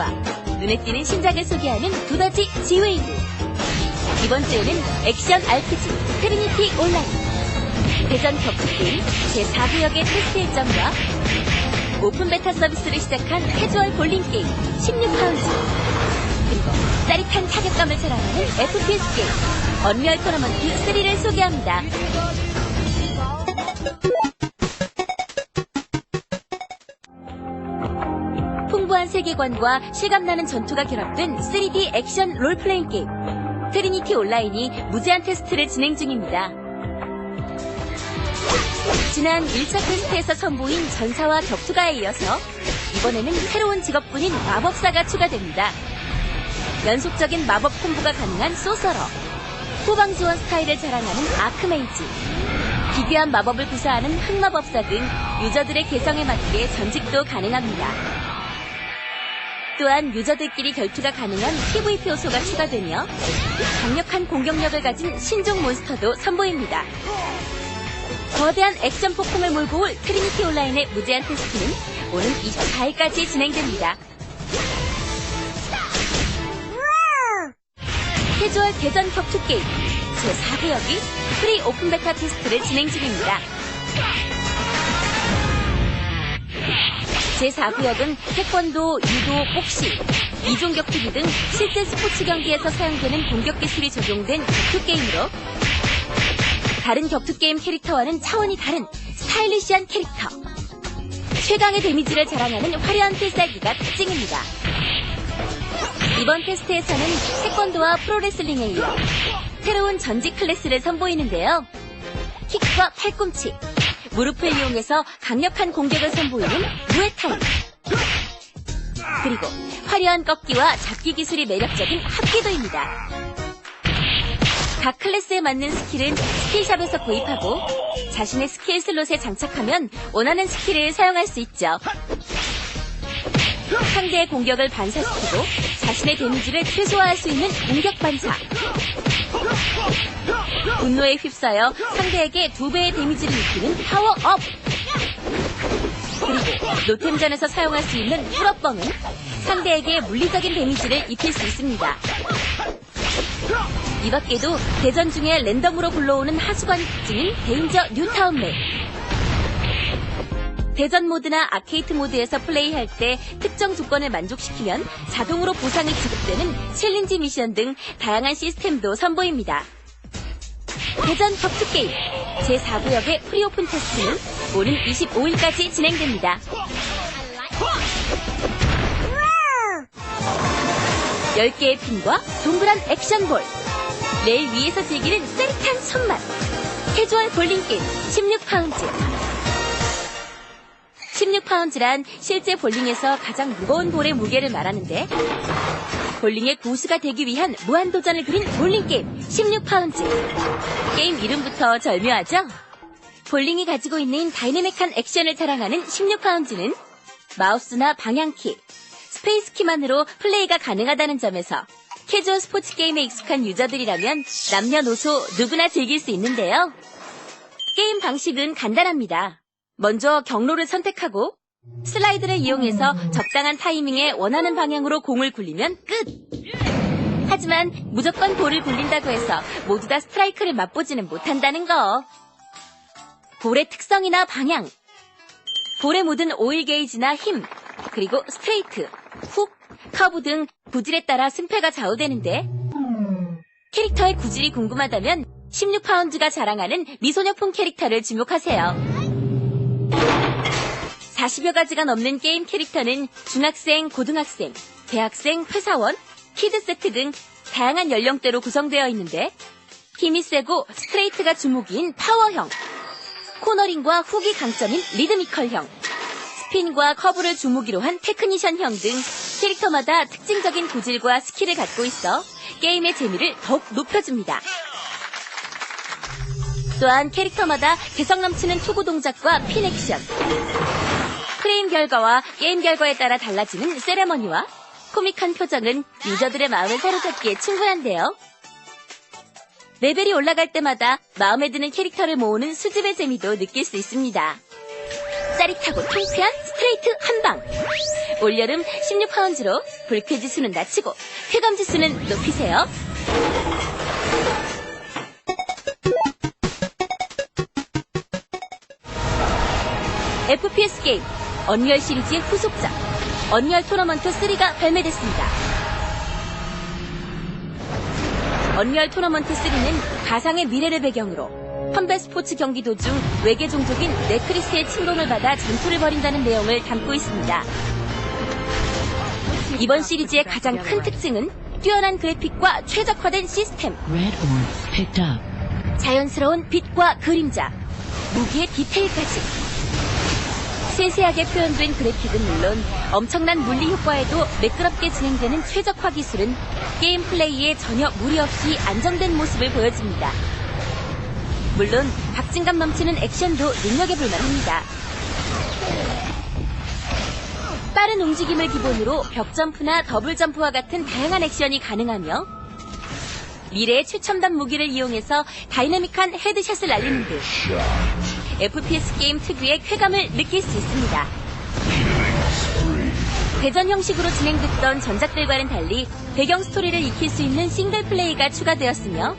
격투와 눈에 띄는 신작을 소개하는 두더지 지웨이브. 이번 주에는 액션 RPG 트리니티 온라인, 대전 격투게임 제4구역의 테스트 일정과 오픈 베타 서비스를 시작한 캐주얼 볼링 게임 16파운드, 그리고 짜릿한 타격감을 자랑하는 FPS 게임 언리얼 토너먼트 3를 소개합니다. 풍부한 세계관과 실감나는 전투가 결합된 3D 액션 롤플레잉 게임 트리니티 온라인이 무제한 테스트를 진행 중입니다. 지난 1차 테스트에서 선보인 전사와 격투가에 이어서 이번에는 새로운 직업군인 마법사가 추가됩니다. 연속적인 마법 콤보가 가능한 소서러, 후방 지원 스타일을 자랑하는 아크메이지, 기괴한 마법을 구사하는 흑마법사 등 유저들의 개성에 맞게 전직도 가능합니다. 또한 유저들끼리 결투가 가능한 PVP 요소가 추가되며 강력한 공격력을 가진 신종 몬스터도 선보입니다. 거대한 액션 폭풍을 몰고 올 트리니티 온라인의 무제한 테스트는 오는 24일까지 진행됩니다. 캐주얼 대전 격투 게임 제4구역이 프리 오픈 베타 테스트를 진행 중입니다. 제4구역은 태권도, 유도, 복싱, 이종 격투기 등 실제 스포츠 경기에서 사용되는 공격 기술이 적용된 격투 게임으로 다른 격투 게임 캐릭터와는 차원이 다른 스타일리시한 캐릭터, 최강의 데미지를 자랑하는 화려한 필살기가 특징입니다. 이번 테스트에서는 태권도와 프로레슬링에 이어 새로운 전직 클래스를 선보이는데요. 킥과 팔꿈치, 무릎을 이용해서 강력한 공격을 선보이는 무에타이, 그리고 화려한 꺾기와 잡기 기술이 매력적인 합기도입니다. 각 클래스에 맞는 스킬은 스킬샵에서 구입하고 자신의 스킬 슬롯에 장착하면 원하는 스킬을 사용할 수 있죠. 상대의 공격을 반사시키고 자신의 데미지를 최소화할 수 있는 공격 반사, 분노에 휩싸여 상대에게 2배의 데미지를 입히는 파워업, 그리고 노템전에서 사용할 수 있는 풀업범은 상대에게 물리적인 데미지를 입힐 수 있습니다. 이 밖에도 대전 중에 랜덤으로 불러오는 하수관이 특징인 데인저 뉴타운 맵, 대전 모드나 아케이드 모드에서 플레이할 때 특정 조건을 만족시키면 자동으로 보상이 지급되는 챌린지 미션 등 다양한 시스템도 선보입니다. 대전 격투게임 제4구역의 프리오픈 테스트는 오는 25일까지 진행됩니다. 10개의 핀과 동그란 액션볼, 레일 위에서 즐기는 짜릿한 손맛, 캐주얼 볼링 게임 16파운드. 16파운드란 실제 볼링에서 가장 무거운 볼의 무게를 말하는데, 볼링의 고수가 되기 위한 무한도전을 그린 볼링게임 16파운드. 게임 이름부터 절묘하죠? 볼링이 가지고 있는 다이내믹한 액션을 자랑하는 16파운드는 마우스나 방향키, 스페이스키만으로 플레이가 가능하다는 점에서 캐주얼 스포츠 게임에 익숙한 유저들이라면 남녀노소 누구나 즐길 수 있는데요. 게임 방식은 간단합니다. 먼저 경로를 선택하고 슬라이드를 이용해서 적당한 타이밍에 원하는 방향으로 공을 굴리면 끝! 하지만 무조건 볼을 굴린다고 해서 모두 다 스트라이크를 맛보지는 못한다는 거. 볼의 특성이나 방향, 볼에 묻은 오일 게이지나 힘, 그리고 스트레이트, 훅, 커브 등 구질에 따라 승패가 좌우되는데, 캐릭터의 구질이 궁금하다면 16파운드가 자랑하는 미소녀풍 캐릭터를 주목하세요. 40여 가지가 넘는 게임 캐릭터는 중학생, 고등학생, 대학생, 회사원, 키드 세트 등 다양한 연령대로 구성되어 있는데, 힘이 세고 스트레이트가 주목인 파워형, 코너링과 훅이 강점인 리드미컬형, 스핀과 커브를 주무기로 한 테크니션형 등 캐릭터마다 특징적인 구질과 스킬을 갖고 있어 게임의 재미를 더욱 높여줍니다. 또한 캐릭터마다 개성 넘치는 투구 동작과 핀 액션, 프레임 결과와 게임 결과에 따라 달라지는 세레머니와 코믹한 표정은 유저들의 마음을 사로잡기에 충분한데요. 레벨이 올라갈 때마다 마음에 드는 캐릭터를 모으는 수집의 재미도 느낄 수 있습니다. 짜릿하고 통쾌한 스트레이트 한방. 올여름 16파운즈로 불쾌지수는 낮추고 쾌감지수는 높이세요. FPS 게임 언리얼 시리즈의 후속작 언리얼 토너먼트 3가 발매됐습니다. 언리얼 토너먼트 3는 가상의 미래를 배경으로 컴뱃 스포츠 경기 도중 외계 종족인 네크리스의 침공을 받아 전투를 벌인다는 내용을 담고 있습니다. 이번 시리즈의 가장 큰 특징은 뛰어난 그래픽과 최적화된 시스템, 자연스러운 빛과 그림자, 무기의 디테일까지. 세세하게 표현된 그래픽은 물론 엄청난 물리 효과에도 매끄럽게 진행되는 최적화 기술은 게임 플레이에 전혀 무리 없이 안정된 모습을 보여줍니다. 물론 박진감 넘치는 액션도 눈여겨볼 만합니다. 빠른 움직임을 기본으로 벽점프나 더블점프와 같은 다양한 액션이 가능하며 미래의 최첨단 무기를 이용해서 다이내믹한 헤드샷을 날리는 등 FPS 게임 특유의 쾌감을 느낄 수 있습니다. 대전 형식으로 진행됐던 전작들과는 달리 배경 스토리를 익힐 수 있는 싱글 플레이가 추가되었으며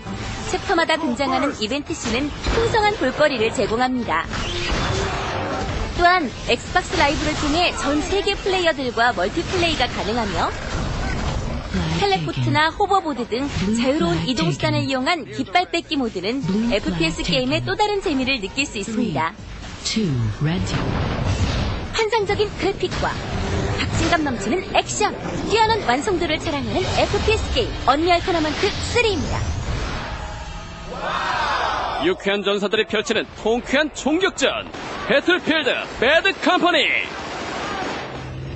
챕터마다 등장하는 이벤트씬은 풍성한 볼거리를 제공합니다. 또한 엑스박스 라이브를 통해 전 세계 플레이어들과 멀티플레이가 가능하며 텔레포트나 호버보드 등 자유로운 이동수단을 이용한 깃발 뺏기 모드는 FPS 게임의 또 다른 재미를 느낄 수 있습니다. 환상적인 그래픽과 박진감 넘치는 액션, 뛰어난 완성도를 자랑하는 FPS 게임 언리얼 토너먼트 3입니다. 유쾌한 전사들이 펼치는 통쾌한 총격전 배틀필드 배드 컴퍼니.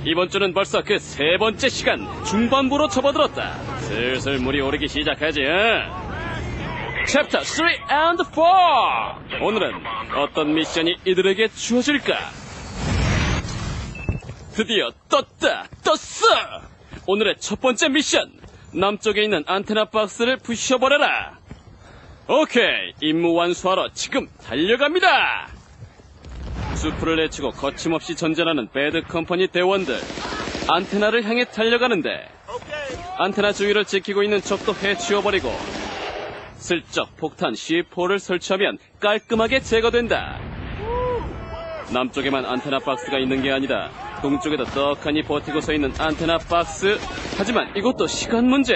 이번 주는 벌써 그 세 번째 시간 중반부로 접어들었다. 슬슬 물이 오르기 시작하지. 챕터 3 and 4. 오늘은 어떤 미션이 이들에게 주어질까? 드디어 떴어. 오늘의 첫 번째 미션, 남쪽에 있는 안테나 박스를 부셔버려라. 오케이, 임무 완수하러 지금 달려갑니다. 수풀을 헤치고 거침없이 전전하는 배드 컴퍼니 대원들, 안테나를 향해 달려가는데 안테나 주위를 지키고 있는 적도 해치워버리고 슬쩍 폭탄 C4를 설치하면 깔끔하게 제거된다. 남쪽에만 안테나 박스가 있는 게 아니다. 동쪽에도 떡하니 버티고 서 있는 안테나 박스. 하지만 이것도 시간 문제.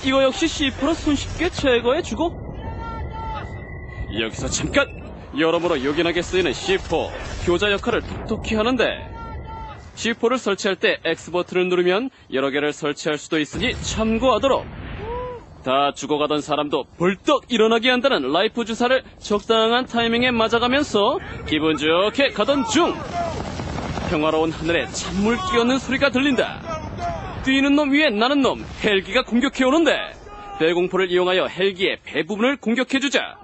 이거 역시 C4로 손쉽게 제거해주고. 여기서 잠깐! 여러모로 요긴하게 쓰이는 C4, 교자 역할을 톡톡히 하는데 C4를 설치할 때 X버튼을 누르면 여러 개를 설치할 수도 있으니 참고하도록. 다 죽어가던 사람도 벌떡 일어나게 한다는 라이프 주사를 적당한 타이밍에 맞아가면서 기분 좋게 가던 중 평화로운 하늘에 찬물 끼얹는 소리가 들린다. 뛰는 놈 위에 나는 놈, 헬기가 공격해오는데 대공포를 이용하여 헬기의 배 부분을 공격해주자.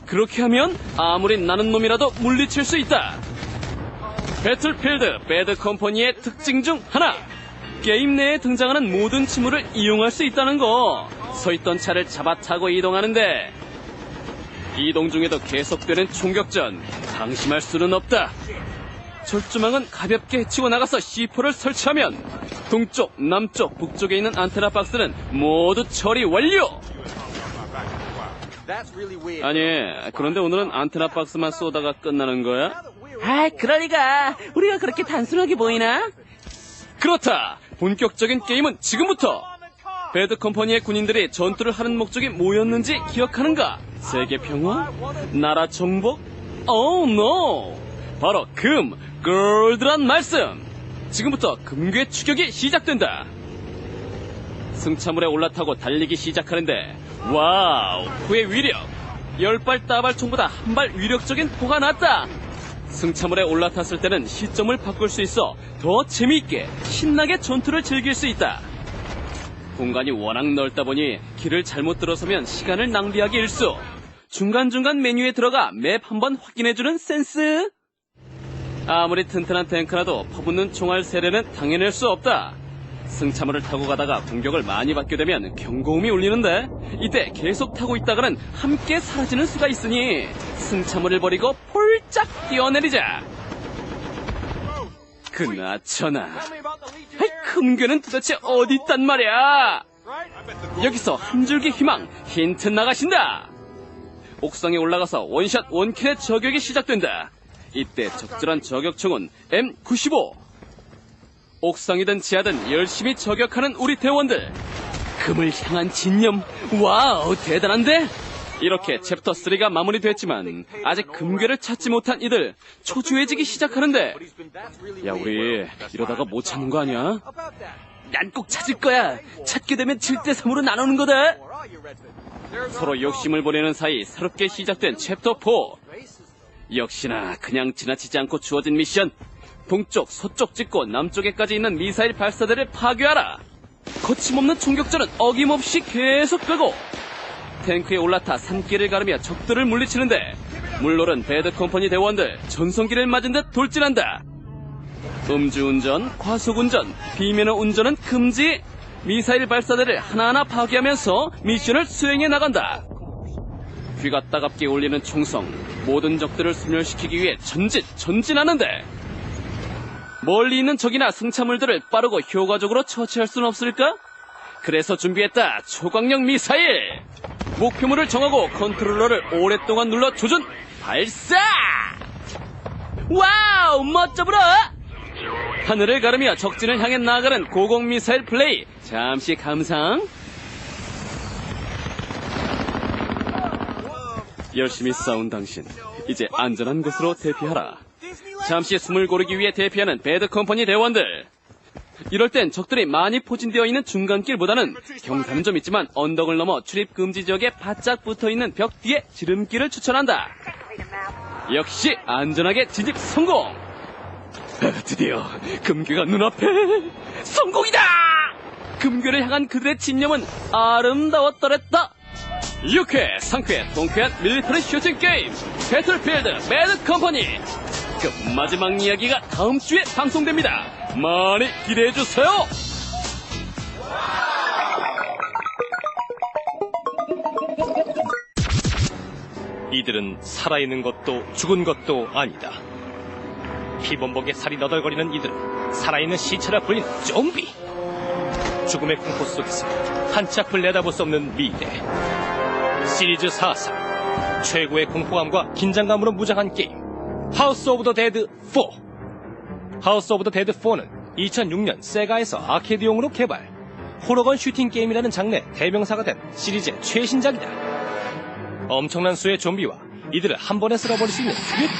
그렇게 하면 아무리 나는 놈이라도 물리칠 수 있다. 배틀필드 배드 컴퍼니의 특징 중 하나, 게임 내에 등장하는 모든 징후를 이용할 수 있다는 거. 서있던 차를 잡아 타고 이동하는데 이동 중에도 계속되는 총격전, 방심할 수는 없다. 절조망은 가볍게 헤치고 나가서 C4를 설치하면 동쪽, 남쪽, 북쪽에 있는 안테나 박스는 모두 처리 완료. 아니, 그런데 오늘은 안테나 박스만 쏘다가 끝나는 거야? 그러니까 우리가 그렇게 단순하게 보이나? 그렇다. 본격적인 게임은 지금부터. 배드 컴퍼니의 군인들이 전투를 하는 목적이 뭐였는지 기억하는가? 세계 평화? 나라 정복? 노! 바로 골드란 말씀. 지금부터 금괴 추격이 시작된다. 승차물에 올라타고 달리기 시작하는데 와우, 그의 위력! 10발 따발총보다 한 발 위력적인 포가 났다. 승차물에 올라탔을 때는 시점을 바꿀 수 있어 더 재미있게 신나게 전투를 즐길 수 있다. 공간이 워낙 넓다 보니 길을 잘못 들어서면 시간을 낭비하기 일쑤. 중간중간 메뉴에 들어가 맵 한번 확인해주는 센스. 아무리 튼튼한 탱크라도 퍼붓는 총알 세례는 당해낼 수 없다. 승차물을 타고 가다가 공격을 많이 받게 되면 경고음이 울리는데 이때 계속 타고 있다가는 함께 사라지는 수가 있으니 승차물을 버리고 폴짝 뛰어내리자. 그나저나 금괴는 도대체 어디 있단 말이야. 여기서 한 줄기 희망 힌트 나가신다. 옥상에 올라가서 원샷 원킬의 저격이 시작된다. 이때 적절한 저격총은 M95. 옥상이든 지하든 열심히 저격하는 우리 대원들. 금을 향한 진념, 와우 대단한데? 이렇게 챕터 3가 마무리됐지만 아직 금괴를 찾지 못한 이들 초조해지기 시작하는데, 야 우리 이러다가 못 찾는 거 아니야? 난 꼭 찾을 거야. 찾게 되면 7대3으로 나누는 거다. 서로 욕심을 보내는 사이 새롭게 시작된 챕터 4. 역시나 그냥 지나치지 않고 주어진 미션. 동쪽, 서쪽 찍고 남쪽에까지 있는 미사일 발사대를 파괴하라. 거침없는 총격전은 어김없이 계속되고 탱크에 올라타 산길을 가르며 적들을 물리치는데 물놀은 배드 컴퍼니 대원들 전성기를 맞은 듯 돌진한다. 음주운전, 과속운전, 비면허 운전은 금지. 미사일 발사대를 하나하나 파괴하면서 미션을 수행해 나간다. 귀가 따갑게 울리는 총성, 모든 적들을 소멸시키기 위해 전진하는데 멀리 있는 적이나 승차물들을 빠르고 효과적으로 처치할 수는 없을까? 그래서 준비했다. 초강력 미사일. 목표물을 정하고 컨트롤러를 오랫동안 눌러 조준 발사. 와우 멋져 보라. 하늘을 가르며 적진을 향해 나아가는 고공 미사일 플레이. 잠시 감상. 열심히 싸운 당신, 이제 안전한 곳으로 대피하라. 잠시 숨을 고르기 위해 대피하는 배드 컴퍼니 대원들. 이럴 땐 적들이 많이 포진되어 있는 중간길보다는 경사는 좀 있지만 언덕을 넘어 출입 금지 지역에 바짝 붙어있는 벽 뒤에 지름길을 추천한다. 역시 안전하게 진입 성공. 드디어 금괴가 눈앞에. 성공이다. 금괴를 향한 그들의 집념은 아름다웠더랬다. 유쾌, 상쾌, 통쾌한 밀리터리 슈팅 게임 배틀필드 배드 컴퍼니. 그 마지막 이야기가 다음 주에 방송됩니다. 많이 기대해주세요. 이들은 살아있는 것도 죽은 것도 아니다. 피범벅에 살이 너덜거리는 이들은 살아있는 시체라 불리는 좀비. 죽음의 공포 속에서 한치 앞을 내다볼 수 없는 미래. 시리즈 4상 최고의 공포감과 긴장감으로 무장한 게임 하우스 오브 더 데드 4. 하우스 오브 더 데드 4는 2006년 세가에서 아케이드용으로 개발, 호러건 슈팅 게임이라는 장르의 대명사가 된 시리즈의 최신작이다. 엄청난 수의 좀비와 이들을 한 번에 쓸어버릴 수 있는 수류탄,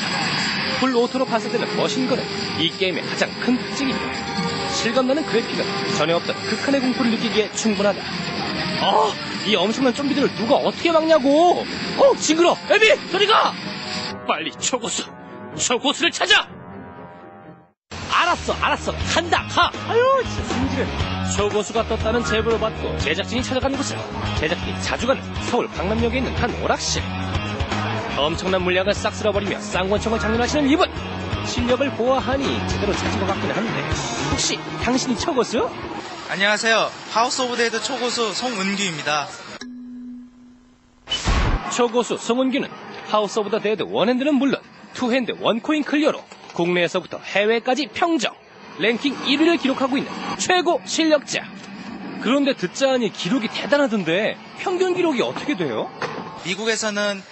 풀 오토로 발사되는 머신건은 이 게임의 가장 큰 특징이다. 실감나는 그래픽은 전에 없던 극한의 공포를 느끼기에 충분하다. 이 엄청난 좀비들을 누가 어떻게 막냐고! 징그러! 에비! 저리가! 빨리 초고수를 찾아! 알았어 간다 가. 아유 진짜 승질을. 초고수가 떴다는 제보를 받고 제작진이 찾아간 곳은 제작진이 자주 가는 서울 강남역에 있는 한 오락실. 엄청난 물량을 싹 쓸어버리며 쌍권총을 장렬하시는 이분. 실력을 보아하니 제대로 찾은 것 같긴 한데 혹시 당신이 초고수? 안녕하세요. 하우스 오브 데드 초고수 송은규입니다. 초고수 송은규는 하우스 오브 더 데드 원핸드는 물론 투핸드 원코인 클리어로 국내에서부터 해외까지 평정 랭킹 1위를 기록하고 있는 최고 실력자. 그런데 듣자하니 기록이 대단하던데 평균 기록이 어떻게 돼요? 미국에서는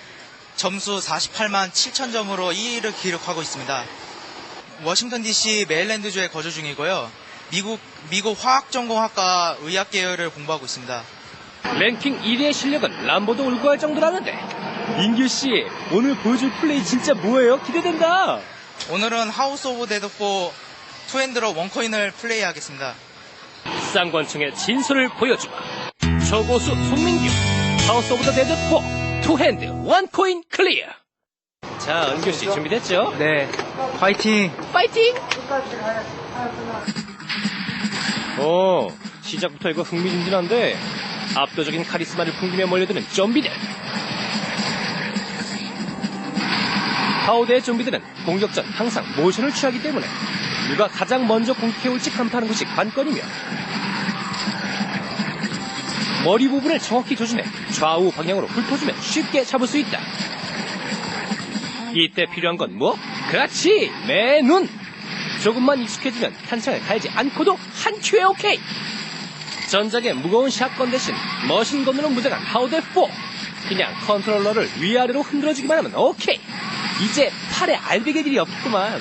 점수 48만 7천 점으로 2위를 기록하고 있습니다. 워싱턴 DC 메릴랜드주에 거주 중이고요. 미국 화학전공학과 의학 계열을 공부하고 있습니다. 랭킹 1위의 실력은 람보도 울고할 정도라는데 인규씨 오늘 보여줄 플레이 진짜 뭐예요? 기대된다. 오늘은 하우스 오브 데드 4 투핸드로 원코인을 플레이하겠습니다. 쌍권총의 진수를 보여주마. 초고수 송민규 하우스 오브 더 데드 4 투핸드 원코인 클리어. 자 은규씨 준비됐죠? 네. 파이팅! 시작부터 이거 흥미진진한데 압도적인 카리스마를 풍기며 몰려드는 좀비들. 하우드의 좀비들은 공격 전 항상 모션을 취하기 때문에 누가 가장 먼저 공격해올지 간파하는 것이 관건이며 머리 부분을 정확히 조준해 좌우 방향으로 훑어주면 쉽게 잡을 수 있다. 이때 필요한 건 뭐? 그렇지! 맨눈! 조금만 익숙해지면 탄창을 갈지 않고도 한 큐에 오케이! 전작의 무거운 샷건 대신 머신건으로 무장한 하우드4. 그냥 컨트롤러를 위아래로 흔들어주기만 하면 오케이! 이제 팔에 알배기 일이 없구만.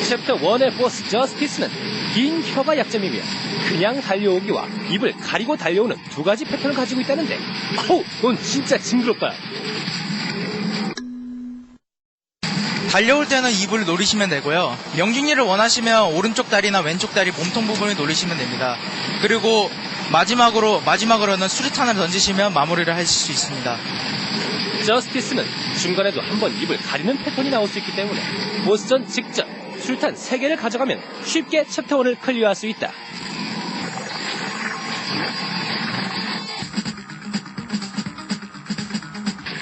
챕터 1의 보스 저스티스는 긴 혀가 약점이며 그냥 달려오기와 입을 가리고 달려오는 두 가지 패턴을 가지고 있다는데, 어우, 넌 진짜 징그럽다. 달려올 때는 입을 노리시면 되고요. 명중률을 원하시면 오른쪽 다리나 왼쪽 다리 몸통 부분을 노리시면 됩니다. 그리고 마지막으로는 수류탄을 던지시면 마무리를 하실 수 있습니다. 저스티스는 중간에도 한번 입을 가리는 패턴이 나올 수 있기 때문에 보스전 직전 수류탄 3개를 가져가면 쉽게 챕터 1을 클리어할 수 있다.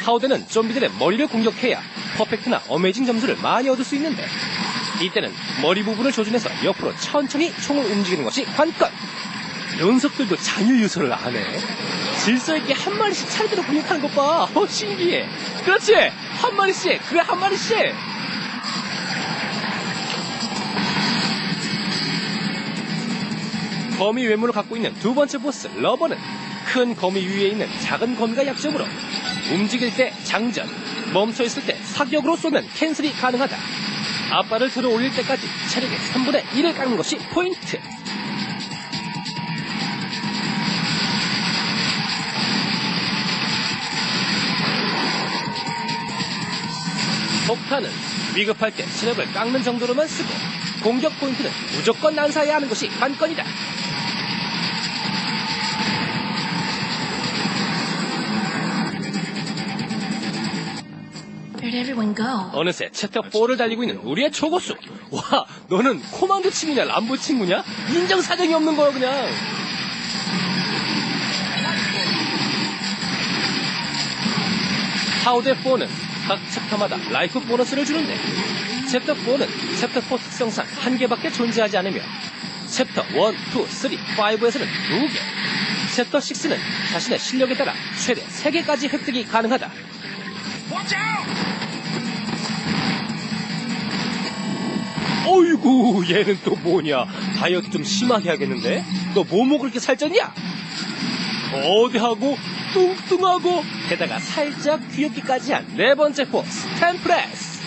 하우드는 좀비들의 머리를 공격해야 퍼펙트나 어메이징 점수를 많이 얻을 수 있는데, 이때는 머리 부분을 조준해서 옆으로 천천히 총을 움직이는 것이 관건. 녀석들도 장유 유서를 안 해. 질서 있게 한 마리씩 차례대로 공격하는 것 봐. 신기해. 그렇지, 한 마리씩. 그래, 한 마리씩. 거미 외모를 갖고 있는 두 번째 보스 러버는 큰 거미 위에 있는 작은 거미가 약점으로 움직일 때 장전, 멈춰있을 때 사격으로 쏘면 캔슬이 가능하다. 앞발을 들어 올릴 때까지 체력의 3분의 1을 깎는 것이 포인트. 폭탄은 위급할 때 체력을 깎는 정도로만 쓰고, 공격 포인트는 무조건 난사해야 하는 것이 관건이다. Where'd everyone go? 어느새 챕터 4를 달리고 있는 우리의 초고수. 와, 너는 코만도 친구냐 람보 친구냐? 인정사정이 없는 거야 그냥. 하우드4는 각 챕터마다 라이프 보너스를 주는데, 챕터 4는 챕터 4 특성상 한 개밖에 존재하지 않으며 챕터 1, 2, 3, 5에서는 2개, 챕터 6는 자신의 실력에 따라 최대 3개까지 획득이 가능하다. 어이구, 얘는 또 뭐냐? 다이어트 좀 심하게 하겠는데? 너 뭐 먹고 그렇게 살쪘냐? 거대하고 뚱뚱하고 게다가 살짝 귀엽기까지 한 네 번째 보스 템프레스.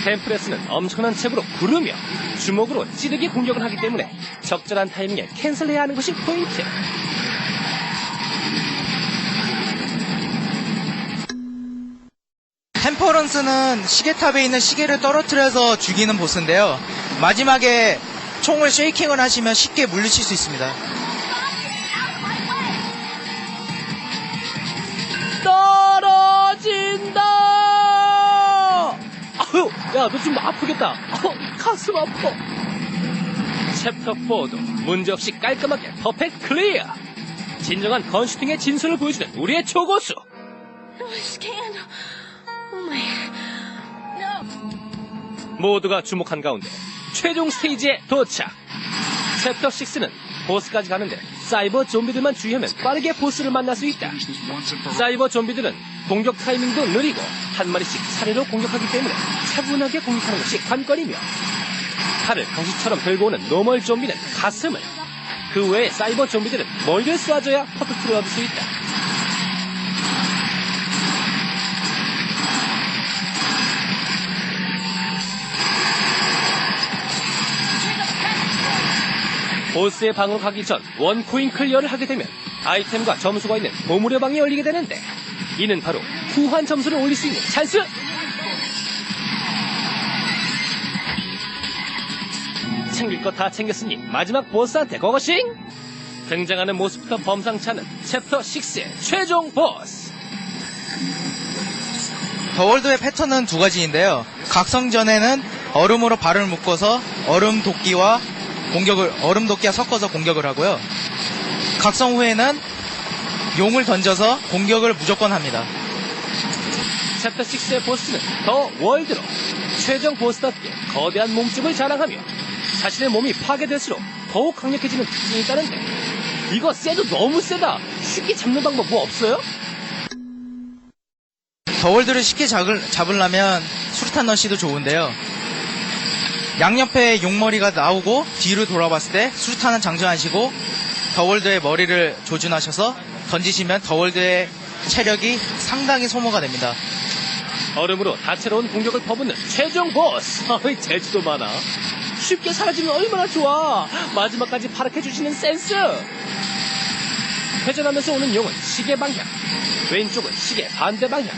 템프레스는 엄청난 책으로 구르며 주먹으로 찌르기 공격을 하기 때문에 적절한 타이밍에 캔슬해야 하는 것이 포인트. 템퍼런스는 시계탑에 있는 시계를 떨어뜨려서 죽이는 보스인데요. 마지막에 총을 쉐이킹을 하시면 쉽게 물리칠 수 있습니다. 떨어진다! 아유, 야, 너 좀 아프겠다. 가슴 아파. 챕터 4도 문제없이 깔끔하게 퍼펙트 클리어. 진정한 건슈팅의 진수를 보여주는 우리의 초고수. Scan. Oh my. No. 모두가 주목한 가운데 최종 스테이지에 도착. 챕터 6는 보스까지 가는데 사이버 좀비들만 주의하면 빠르게 보스를 만날 수 있다. 사이버 좀비들은 공격 타이밍도 느리고 한 마리씩 차례로 공격하기 때문에 차분하게 공격하는 것이 관건이며, 칼을 강시처럼 들고 오는 노멀 좀비는 가슴을, 그 외에 사이버 좀비들은 머리를 쏴줘야 퍼펙트를 얻을 수 있다. 보스의 방으로 가기 전 원코인 클리어를 하게 되면 아이템과 점수가 있는 보물의 방이 열리게 되는데, 이는 바로 후한 점수를 올릴 수 있는 찬스! 챙길 거 다 챙겼으니 마지막 보스한테 고고싱! 등장하는 모습부터 범상치 않은 챕터 6의 최종 보스! 더월드의 패턴은 두 가지인데요. 각성전에는 얼음으로 발을 묶어서 얼음 도끼와 섞어서 공격을 하고요. 각성 후에는 용을 던져서 공격을 무조건 합니다. 챕터 6의 보스는 더 월드로 최종 보스답게 거대한 몸집을 자랑하며 자신의 몸이 파괴될수록 더욱 강력해지는 특징이 있다는데 이거 쎄도 너무 세다. 쉽게 잡는 방법 뭐 없어요? 더월드를 쉽게 잡으려면 수류탄 러시도 좋은데요. 양옆에 용머리가 나오고 뒤로 돌아봤을 때 수류탄은 장전하시고 더월드의 머리를 조준하셔서 던지시면 더월드의 체력이 상당히 소모가 됩니다. 얼음으로 다채로운 공격을 퍼붓는 최종 보스. 재주도 많아. 쉽게 사라지면 얼마나 좋아. 마지막까지 파악해주시는 센스. 회전하면서 오는 용은 시계 방향, 왼쪽은 시계 반대 방향.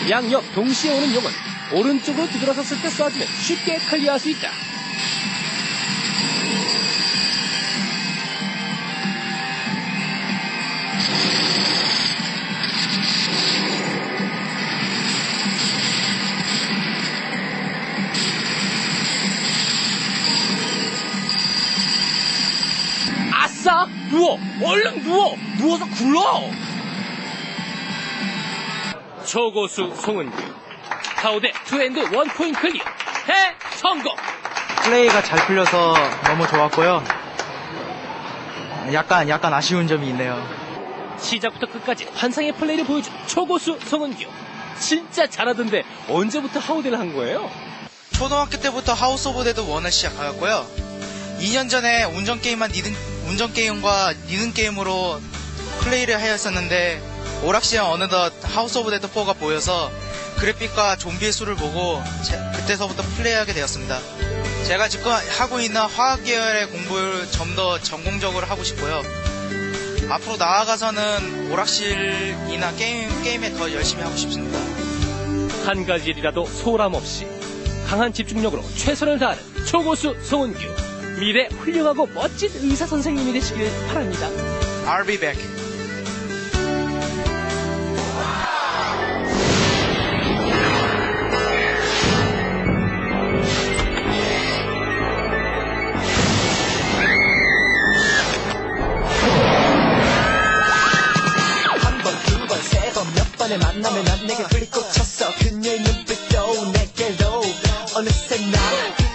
양옆 동시에 오는 용은 오른쪽으로 뒤돌아섰을 때 쏴주면 쉽게 클리어할 수 있다. 아싸! 누워! 얼른 누워! 누워서 굴러! 초고수 송은규 가우대 2&1 포인트 클리어 해 성공. 플레이가 잘 풀려서 너무 좋았고요. 약간 아쉬운 점이 있네요. 시작부터 끝까지 환상의 플레이를 보여준 초고수 송은규. 진짜 잘하던데 언제부터 하우대를 한 거예요? 초등학교 때부터 하우스 오브 데드 1을 시작하였고요. 2년 전에 운전게임과 리듬게임으로 플레이를 하였었는데 오락실에 어느덧 하우스 오브 데드 4가 보여서 그래픽과 좀비의 수를 보고 그때서부터 플레이하게 되었습니다. 제가 지금 하고 있는 화학 계열의 공부를 좀 더 전공적으로 하고 싶고요. 앞으로 나아가서는 오락실이나 게임에 더 열심히 하고 싶습니다. 한 가지 일이라도 소홀함 없이 강한 집중력으로 최선을 다하는 초고수 송은규. 미래 훌륭하고 멋진 의사 선생님이 되시길 바랍니다. I'll be back. 만나면 난 내게 그리 꽂혔어. 그녀의 눈빛도 내게로 어느새 난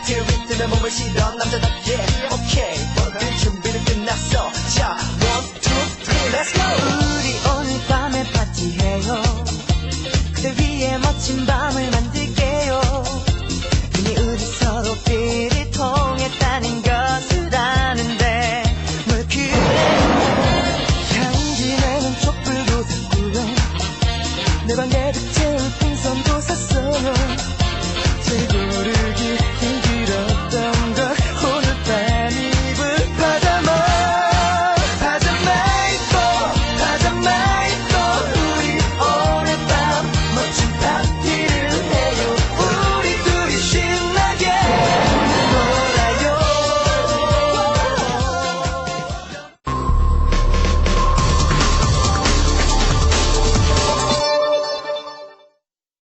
뒤에 내 몸을 실어 남자답게. 오케이 모든 준비는 끝났어. 자 1, 2, 3 let's go. 우리 오늘 밤에 파티해요. 그대 위에 멋진 밤을 만들게요. 이미 우리 서로 빛을 통했다는 것을 아는데 뭘 그래. 향기나는 촛불도 샀고요. 내 방에 빛을 풍선도 샀어요. 제고를